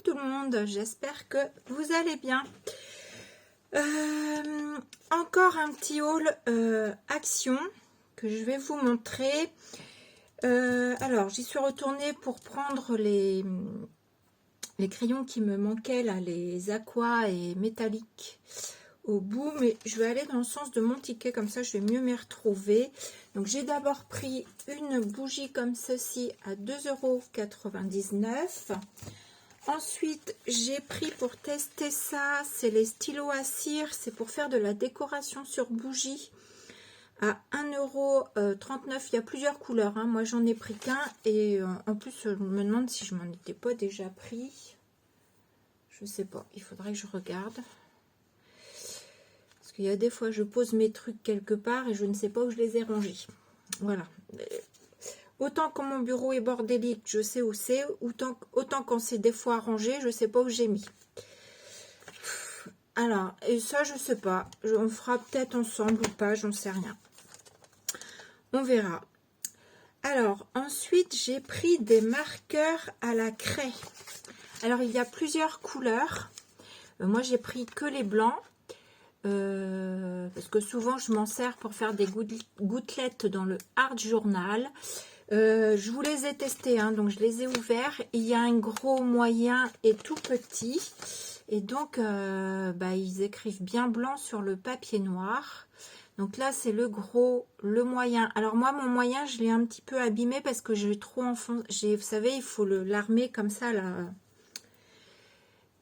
tout le monde, j'espère que vous allez bien. Encore un petit haul action que je vais vous montrer. Alors, j'y suis retournée pour prendre les crayons qui me manquaient, là, les aqua et métalliques au bout, mais je vais aller dans le sens de mon ticket, comme ça je vais mieux m'y retrouver. Donc j'ai d'abord pris une bougie comme ceci à 2,99 €. Ensuite j'ai pris pour tester ça, c'est les stylos à cire, c'est pour faire de la décoration sur bougie à 1,39 €. Il y a plusieurs couleurs, hein. Moi j'en ai pris qu'un et en plus je me demande si je m'en étais pas déjà pris. Je sais pas, il faudrait que je regarde. Parce qu'il y a des fois, je pose mes trucs quelque part et je ne sais pas où je les ai rangés. Voilà. Autant quand mon bureau est bordélique, je sais où c'est. Autant quand c'est des fois rangé, je ne sais pas où j'ai mis. Alors, et ça, je ne sais pas. On fera peut-être ensemble ou pas, j'en sais rien. On verra. Alors, ensuite, j'ai pris des marqueurs à la craie. Alors, il y a plusieurs couleurs. Moi, j'ai pris que les blancs. Parce que souvent je m'en sers pour faire des gouttelettes dans le Art Journal. Je vous les ai testés, hein, donc je les ai ouverts. Il y a un gros, moyen et tout petit. Et donc ils écrivent bien blanc sur le papier noir. Donc là c'est le gros, le moyen. Alors moi mon moyen je l'ai un petit peu abîmé parce que j'ai trop enfoncé. Vous savez, il faut l'armer comme ça là.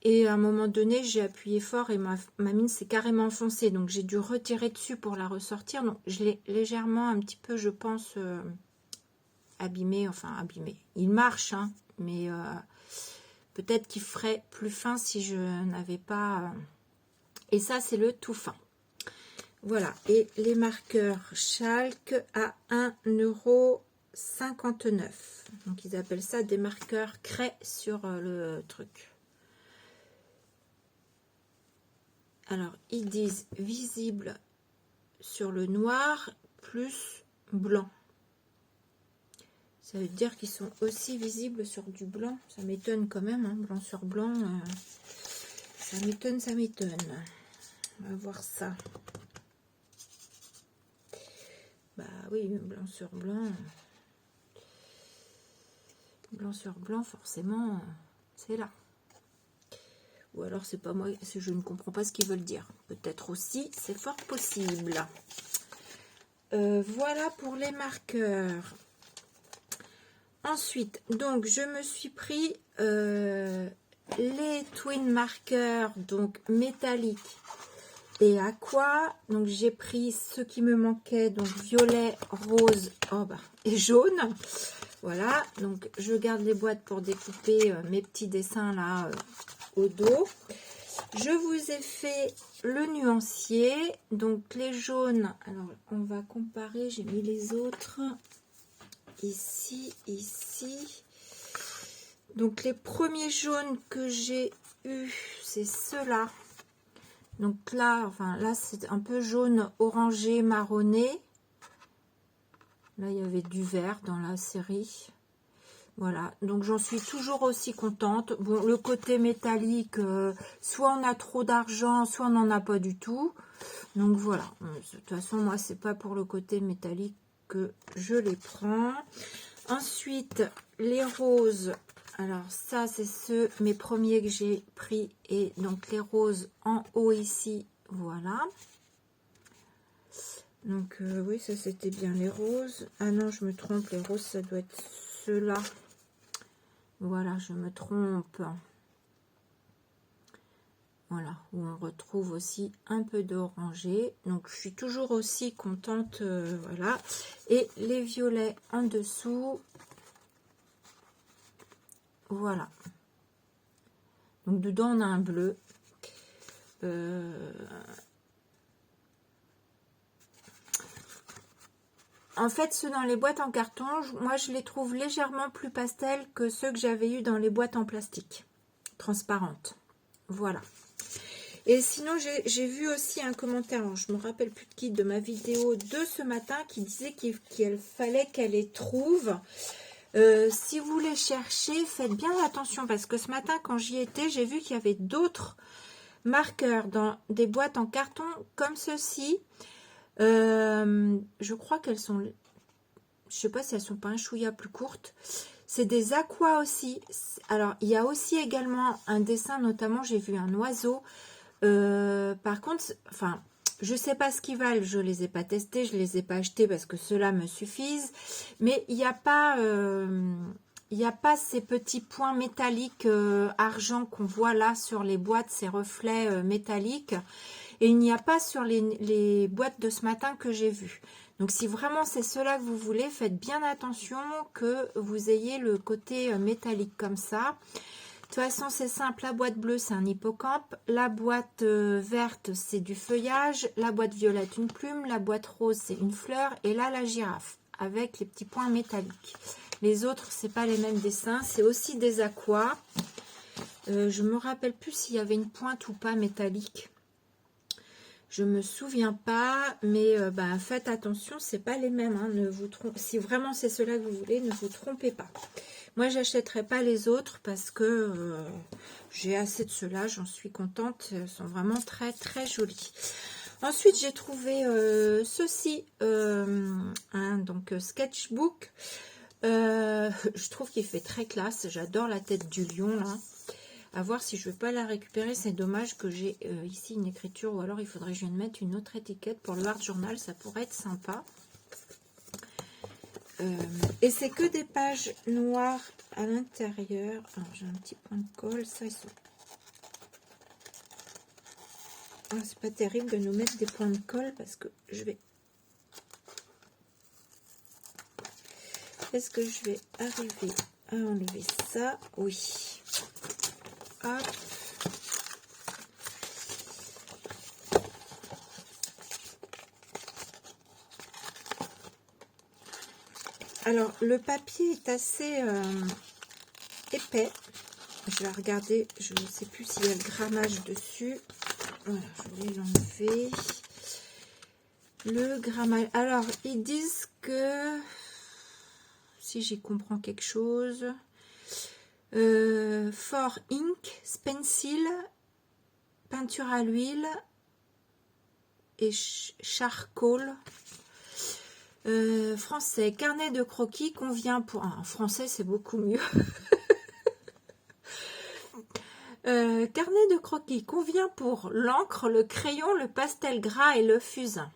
Et à un moment donné, j'ai appuyé fort et ma mine s'est carrément enfoncée. Donc, j'ai dû retirer dessus pour la ressortir. Donc, je l'ai légèrement, un petit peu, je pense, abîmé. Enfin, abîmé. Il marche, hein, mais peut-être qu'il ferait plus fin si je n'avais pas... Et ça, c'est le tout fin. Voilà. Et les marqueurs Chalk à 1,59 €. Donc, ils appellent ça des marqueurs craie sur le truc. Alors, ils disent visible sur le noir plus blanc. Ça veut dire qu'ils sont aussi visibles sur du blanc. Ça m'étonne quand même, hein, blanc sur blanc. Ça m'étonne, ça m'étonne. On va voir ça. Bah oui, blanc sur blanc. Blanc sur blanc, forcément, c'est là. Ou alors c'est pas moi, je ne comprends pas ce qu'ils veulent dire. Peut-être aussi, c'est fort possible. Voilà pour les marqueurs. Ensuite, donc je me suis pris les twin marqueurs, donc métalliques et aqua. Donc j'ai pris ceux qui me manquaient, donc violet, rose, et jaune. Voilà, donc je garde les boîtes pour découper mes petits dessins là au dos. Je vous ai fait le nuancier, donc les jaunes. Alors on va comparer, j'ai mis les autres ici. Donc les premiers jaunes que j'ai eu, c'est ceux-là. Donc là, là c'est un peu jaune orangé marronné. Là il y avait du vert dans la série. Voilà, donc j'en suis toujours aussi contente. Bon, le côté métallique, soit on a trop d'argent, soit on n'en a pas du tout. Donc voilà, de toute façon, moi, c'est pas pour le côté métallique que je les prends. Ensuite, les roses. Alors ça, c'est mes premiers que j'ai pris. Et donc les roses en haut ici, voilà. Donc oui, ça c'était bien les roses. Ah non, je me trompe, les roses, ça doit être ceux-là. Voilà, je me trompe. Voilà, où on retrouve aussi un peu d'orangé. Donc, je suis toujours aussi contente. Voilà. Et les violets en dessous. Voilà. Donc, dedans, on a un bleu. En fait, ceux dans les boîtes en carton, moi, je les trouve légèrement plus pastels que ceux que j'avais eu dans les boîtes en plastique, transparentes. Voilà. Et sinon, j'ai vu aussi un commentaire, alors je me rappelle plus de qui, de ma vidéo de ce matin, qui disait qu'il fallait qu'elle les trouve Si vous les cherchez, faites bien attention parce que ce matin, quand j'y étais, j'ai vu qu'il y avait d'autres marqueurs dans des boîtes en carton comme ceci. Je crois qu'elles sont... Je sais pas si elles sont pas un chouïa plus courtes. C'est des aquas aussi. Alors, il y a aussi également un dessin, notamment, j'ai vu un oiseau. Par contre, enfin, je sais pas ce qu'ils valent. Je les ai pas testés, je les ai pas achetés parce que ceux-là me suffisent. Mais il n'y a pas... il n'y a pas ces petits points métalliques argent qu'on voit là sur les boîtes, ces reflets métalliques. Et il n'y a pas sur les boîtes de ce matin que j'ai vues. Donc si vraiment c'est cela que vous voulez, faites bien attention que vous ayez le côté métallique comme ça. De toute façon c'est simple, la boîte bleue c'est un hippocampe, la boîte verte c'est du feuillage, la boîte violette une plume, la boîte rose c'est une fleur et là la girafe avec les petits points métalliques. Les autres c'est pas les mêmes dessins, c'est aussi des aquas. Je me rappelle plus s'il y avait une pointe ou pas métallique. Je me souviens pas, mais faites attention, c'est pas les mêmes. Hein, ne vous trompez. Si vraiment c'est cela que vous voulez, ne vous trompez pas. Moi, j'achèterai pas les autres parce que j'ai assez de ceux-là. J'en suis contente. Elles sont vraiment très très jolies. Ensuite, j'ai trouvé ceci, donc sketchbook. Je trouve qu'il fait très classe. J'adore la tête du lion là. À voir si je ne vais pas la récupérer. C'est dommage que j'ai ici une écriture, ou alors il faudrait que je vienne mettre une autre étiquette pour le Art Journal, ça pourrait être sympa. Et c'est que des pages noires à l'intérieur. Alors j'ai un petit point de colle, ça ils sont... Ah, c'est pas terrible de nous mettre des points de colle parce que je vais... Est-ce que je vais arriver à enlever ça? Oui. Hop. Alors, le papier est assez épais. Je vais regarder, je ne sais plus s'il y a le grammage dessus. Voilà, je vais l'enlever. Le grammage. Alors, ils disent que, si j'y comprends quelque chose, for ink, pencil, peinture à l'huile et charcoal. Français, carnet de croquis convient pour... En français, c'est beaucoup mieux. Carnet de croquis convient pour l'encre, le crayon, le pastel gras et le fusain.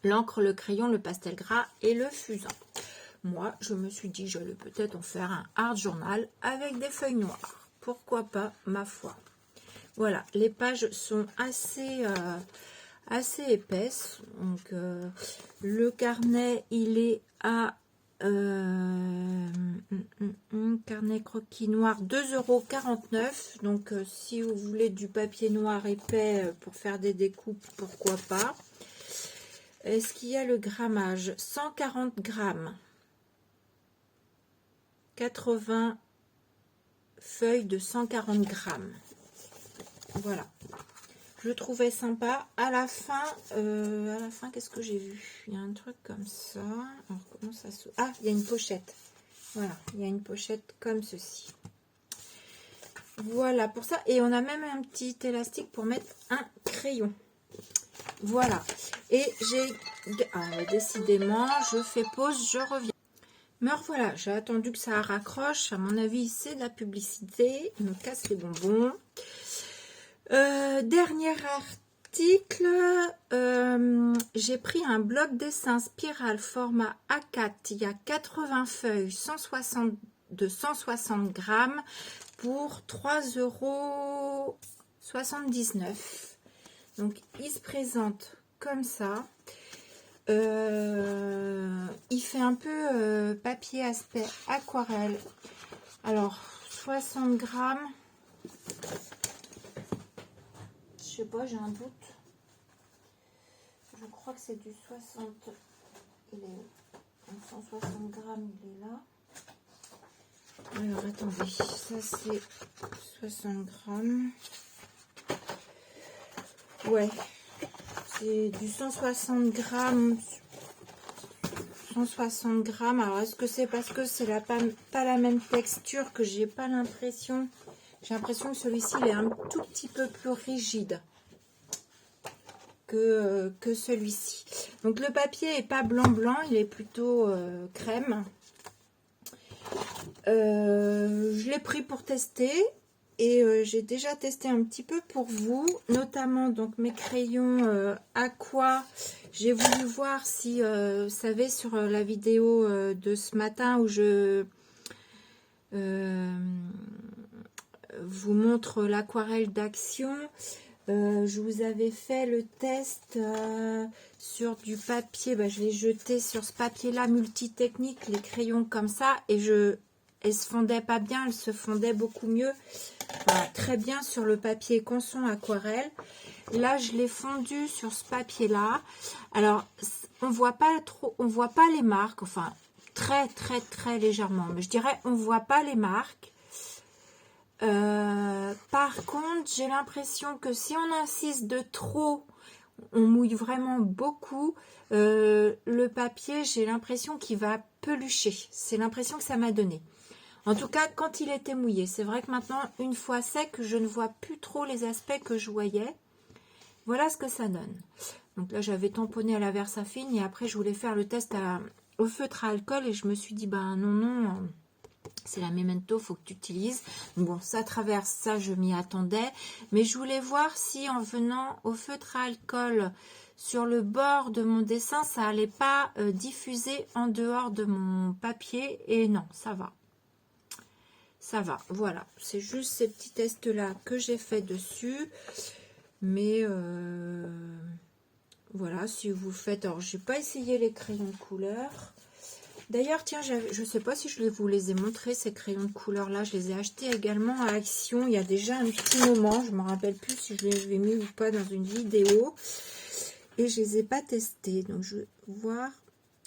L'encre, le crayon, le pastel gras et le fusain. Moi, je me suis dit, j'allais peut-être en faire un art journal avec des feuilles noires. Pourquoi pas, ma foi. Voilà, les pages sont assez épaisses. Donc, le carnet, il est à carnet croquis noir 2,49 €. Donc, si vous voulez du papier noir épais pour faire des découpes, pourquoi pas. Est-ce qu'il y a le grammage? 140 grammes. 80 feuilles de 140 grammes. Voilà. Je le trouvais sympa. À la fin, qu'est-ce que j'ai vu? Il y a un truc comme ça. Alors, comment ça se... Ah, il y a une pochette. Voilà, il y a une pochette comme ceci. Voilà pour ça. Et on a même un petit élastique pour mettre un crayon. Voilà. Et j'ai... Ah, décidément, je fais pause, je reviens. Mais voilà, j'ai attendu que ça raccroche. À mon avis, c'est de la publicité. Il me casse les bonbons. Dernier article, j'ai pris un bloc dessin spirale format A4, il y a 80 feuilles, de 160 grammes pour 3,79 €. Donc il se présente comme ça. Il fait un peu papier aspect aquarelle. Alors 60 grammes. Je sais pas, j'ai un doute. Je crois que c'est du 60. Il est 160 grammes, il est là. Alors attendez, ça c'est 60 grammes. Ouais, c'est du 160 grammes. 160 grammes. Alors, est-ce que c'est parce que c'est pas la même texture que j'ai pas l'impression... J'ai l'impression que celui-ci, il est un tout petit peu plus rigide que celui-ci. Donc, le papier est pas blanc-blanc, il est plutôt crème. Je l'ai pris pour tester. Et j'ai déjà testé un petit peu pour vous, notamment donc mes crayons Aqua. J'ai voulu voir si, vous savez, sur la vidéo de ce matin où je vous montre l'aquarelle d'Action, je vous avais fait le test sur du papier. Je l'ai jeté sur ce papier-là, multitechnique, les crayons comme ça, et elles se fondaient pas bien, elles se fondaient beaucoup mieux. Voilà, très bien sur le papier Canson aquarelle. Là, je l'ai fondu sur ce papier-là. Alors, on voit pas les marques, enfin très très très légèrement, mais je dirais on voit pas les marques. Par contre, j'ai l'impression que si on insiste de trop, on mouille vraiment beaucoup. Le papier, j'ai l'impression qu'il va pelucher. C'est l'impression que ça m'a donné. En tout cas, quand il était mouillé, c'est vrai que maintenant, une fois sec, je ne vois plus trop les aspects que je voyais. Voilà ce que ça donne. Donc là, j'avais tamponné à la Versafine et après, je voulais faire le test au feutre à alcool et je me suis dit, non, c'est la Memento, faut que tu utilises. Bon, ça traverse, ça, je m'y attendais. Mais je voulais voir si en venant au feutre à alcool sur le bord de mon dessin, ça allait pas diffuser en dehors de mon papier. Et non, ça va. Ça va, voilà. C'est juste ces petits tests-là que j'ai fait dessus. Mais voilà, si vous faites... Alors, j'ai pas essayé les crayons de couleur. D'ailleurs, tiens, je sais pas si je vous les ai montrés, ces crayons de couleur-là. Je les ai achetés également à Action il y a déjà un petit moment. Je me rappelle plus si je les ai mis ou pas dans une vidéo. Et je les ai pas testés. Donc, je vais voir...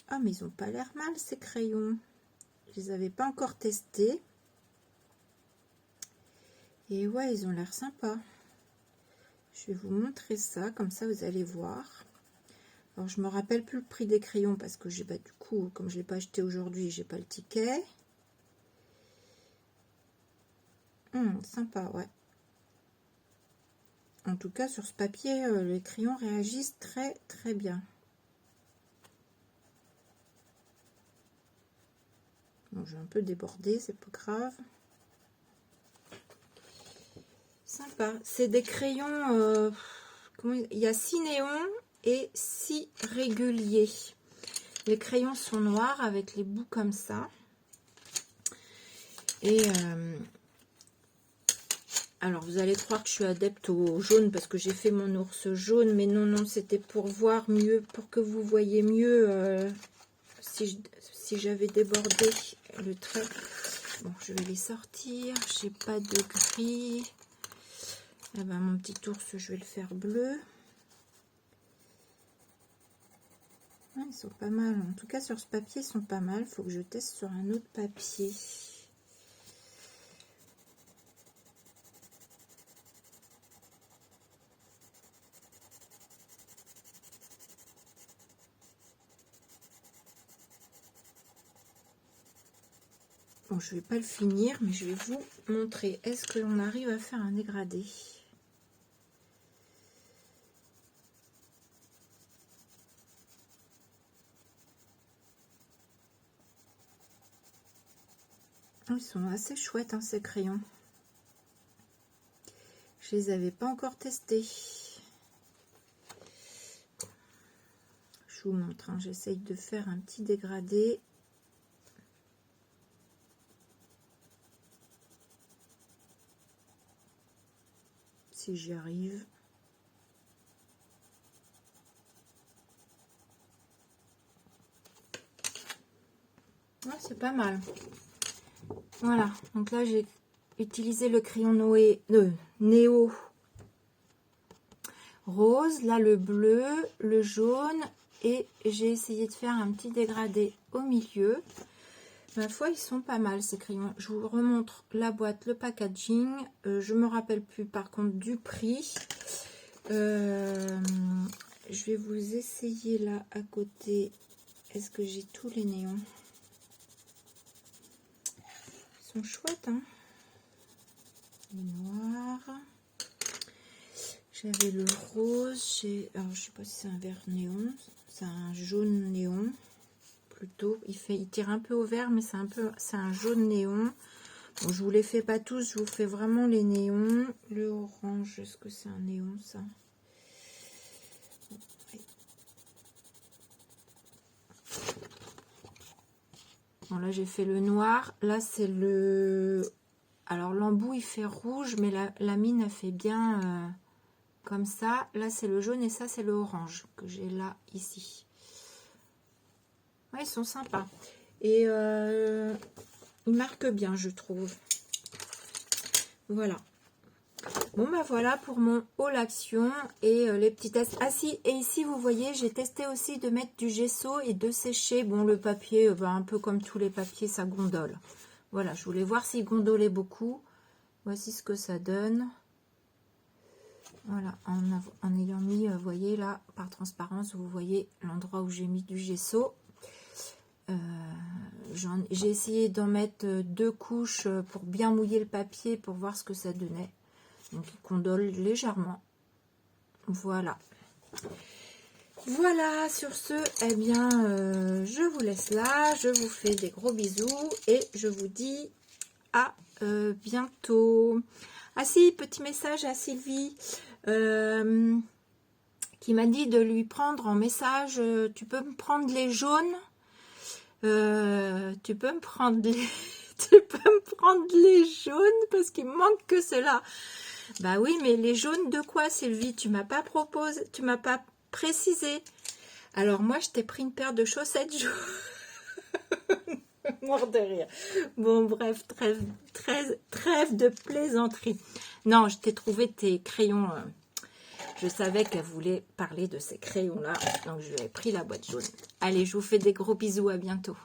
Ah, mais ils ont pas l'air mal, ces crayons. Je les avais pas encore testés. Et ouais, ils ont l'air sympas. Je vais vous montrer ça, comme ça vous allez voir. Alors je me rappelle plus le prix des crayons parce que j'ai du coup, comme je l'ai pas acheté aujourd'hui, j'ai pas le ticket. Sympa, ouais. En tout cas, sur ce papier, les crayons réagissent très très bien. Bon, j'ai un peu débordé, c'est pas grave. Sympa. C'est des crayons... il y a 6 néons et 6 réguliers. Les crayons sont noirs avec les bouts comme ça. Et alors vous allez croire que je suis adepte au jaune parce que j'ai fait mon ours jaune, mais non, c'était pour voir mieux, pour que vous voyez mieux si j'avais débordé le trait. Bon, je vais les sortir. J'ai pas de gris. Ah ben, mon petit ours, je vais le faire bleu. Ah, ils sont pas mal. En tout cas, sur ce papier, ils sont pas mal. Il faut que je teste sur un autre papier. Bon, je vais pas le finir, mais je vais vous montrer. Est-ce que l'on arrive à faire un dégradé? Ils sont assez chouettes, hein, ces crayons. Je les avais pas encore testés. Je vous montre, hein, j'essaye de faire un petit dégradé. Si j'y arrive. Ouais, c'est pas mal. Voilà, donc là j'ai utilisé le crayon Néo rose, là le bleu, le jaune, et j'ai essayé de faire un petit dégradé au milieu. Ma foi, ils sont pas mal ces crayons. Je vous remontre la boîte, le packaging. Je me rappelle plus par contre du prix. Je vais vous essayer là à côté est-ce que j'ai tous les néons? Ils sont chouettes, hein. Le noir. J'avais le rose. Alors, je sais pas si c'est un vert néon. C'est un jaune néon. Plutôt. Il tire un peu au vert, mais c'est un jaune néon. Bon, je vous les fais pas tous. Je vous fais vraiment les néons. Le orange, est-ce que c'est un néon, ça? Bon, là, j'ai fait le noir. Là, c'est le... Alors, l'embout, il fait rouge, mais la mine, elle fait bien comme ça. Là, c'est le jaune et ça, c'est le orange que j'ai là, ici. Ouais, ils sont sympas. Et ils marquent bien, je trouve. Voilà. Bon, bah voilà pour mon haul action et les petits tests. Ah si, et ici, vous voyez, j'ai testé aussi de mettre du gesso et de sécher. Bon, le papier, un peu comme tous les papiers, ça gondole. Voilà, je voulais voir s'il gondolait beaucoup. Voici ce que ça donne. Voilà, en ayant mis, vous voyez là, par transparence, vous voyez l'endroit où j'ai mis du gesso. J'ai essayé d'en mettre 2 couches pour bien mouiller le papier pour voir ce que ça donnait. Donc il condole légèrement. Voilà. Voilà, sur ce, eh bien, je vous laisse là. Je vous fais des gros bisous et je vous dis à bientôt. Ah si, petit message à Sylvie qui m'a dit de lui prendre en message. Tu peux me prendre les jaunes? Tu peux me prendre les... tu peux me prendre les jaunes parce qu'il me manque que cela. Bah oui, mais les jaunes de quoi, Sylvie? Tu m'as pas proposé, tu m'as pas précisé. Alors moi, je t'ai pris une paire de chaussettes jaunes. Mort de rire. Bon, bref, trêve de plaisanterie. Non, je t'ai trouvé tes crayons. Je savais qu'elle voulait parler de ces crayons-là, donc je lui ai pris la boîte jaune. Allez, je vous fais des gros bisous, à bientôt.